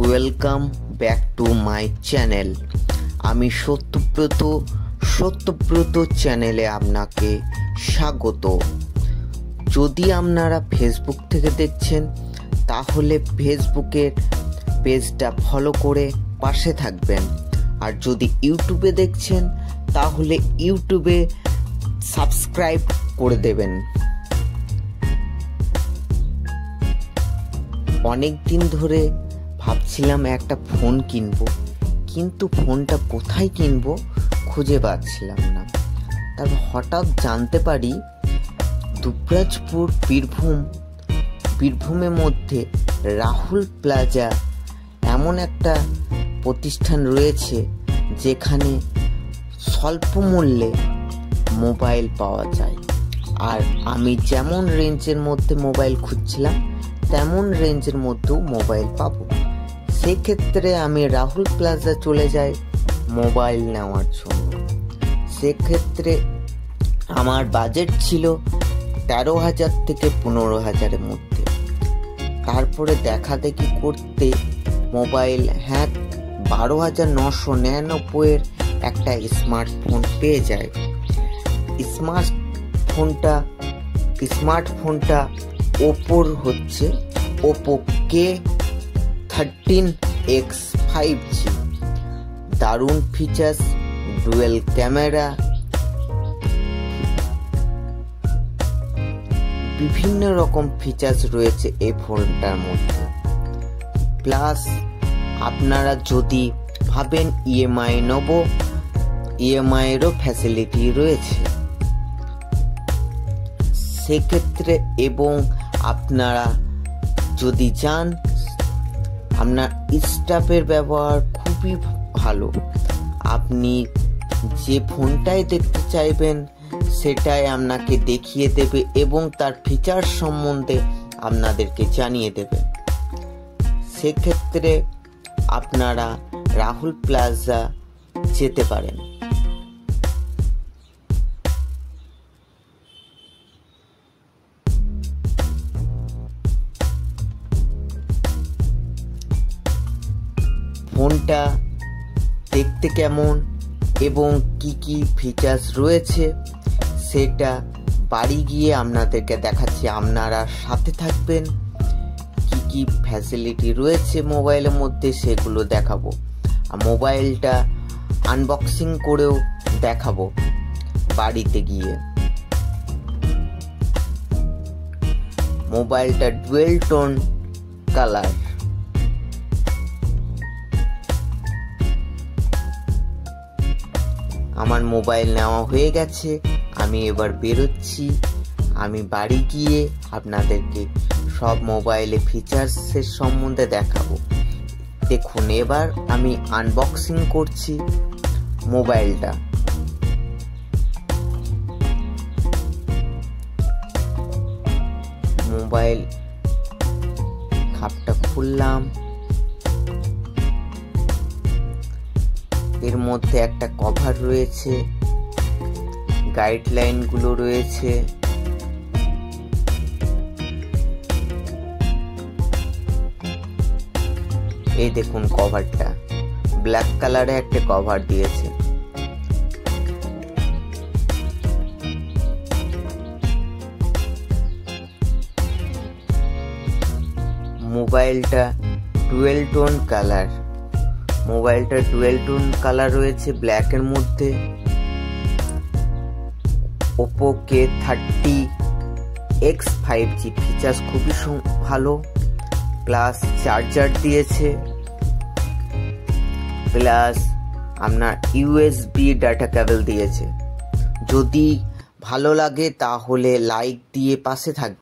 Welcome back to my channel. আমি সত্যব্রত চ্যানেলে আপনাকে স্বাগত। যদি আপনারা ফেসবুক থেকে দেখছেন তাহলে ফেসবুকের পেজটা ফলো করে পাশে থাকবেন, আর যদি ইউটিউবে দেখছেন তাহলে ইউটিউবে সাবস্ক্রাইব করে দেবেন। অনেক দিন ধরে ভাবছিলাম একটা ফোন কিনবো, কিন্তু ফোনটা কোথায় কিনবো খুঁজে পাচ্ছিলাম না। তারপর হঠাৎ জানতে পারি দুবরাজপুর বীরভূমের মধ্যে রাহুল প্লাজা এমন একটা প্রতিষ্ঠান রয়েছে যেখানে স্বল্প মূল্যে মোবাইল পাওয়া যায়। আর আমি যেমন রেঞ্জের মধ্যে মোবাইল খুঁজছিলাম তেমন রেঞ্জের মধ্যেও মোবাইল পাবো। সেক্ষেত্রে আমি রাহুল প্লাজা চলে যাই মোবাইল নেওয়ার জন্য। সেক্ষেত্রে আমার বাজেট ছিল 13,000 থেকে 15,000-এর মধ্যে। তারপরে দেখা দেখি করতে মোবাইল 12,999-এর একটা স্মার্টফোন পেয়ে যায়। স্মার্টফোনটা ওপোর হচ্ছে ওপো K13X 5G। দারুণ ফিচার্স, ডুয়েল ক্যামেরা, বিভিন্ন রকম ফিচার্স রয়েছে এই ফোনটার মধ্যে। প্লাস আপনারা যদি ভাবেন ইএমআই নেব, ইএমআইয়েরও ফ্যাসিলিটি রয়েছে সেক্ষেত্রে। এবং আপনারা যদি চান, আপনার স্টাফের ব্যবহার খুবই ভালো। আপনি যে ফোনটাই দেখতে চাইবেন সেটাই আপনাকে দেখিয়ে দেবে এবং তার ফিচার সম্বন্ধে আপনাদেরকে জানিয়ে দেবে। সেক্ষেত্রে আপনারা রাহুল প্লাজা যেতে পারেন। ফোনটা দেখতে কেমন এবং কি কি ফিচার্স রয়েছে সেটা বাড়ি গিয়ে আপনাদেরকে দেখাচ্ছি। আপনারা সাথে থাকবেন। কি কি ফ্যাসিলিটি রয়েছে মোবাইলের মধ্যে সেগুলো দেখাবো, আর মোবাইলটা আনবক্সিং করেও দেখাবো বাড়িতে গিয়ে। মোবাইলটা ডুয়েল টোন কালার। আমার মোবাইল নেওয়া হয়ে গেছে, আমি এবার বেরোচ্ছি। আমি বাড়ি গিয়ে আপনাদেরকে সব মোবাইলে ফিচার্সের সম্বন্ধে দেখাবো। দেখুন, এবার আমি আনবক্সিং করছি মোবাইলটা। মোবাইল খাপটা খুললাম, এর মধ্যে একটা কভার রয়েছে, গাইডলাইন গুলো রয়েছে, এই দেখুন কভারটা ব্ল্যাক কালারে একটা কভার দিয়েছে। মোবাইলটা ডুয়েল টোন কালার। মোবাইলটা ডুয়েল টোন কালার রয়েছে ব্ল্যাকের মধ্যে। ওপো K13X 5G ফিচার্স খুবই ভালো। প্লাস চার্জার দিয়েছে, প্লাস আপনার USB ডাটা কেবল দিয়েছে। যদি ভালো লাগে তাহলে লাইক দিয়ে পাশে থাকবে।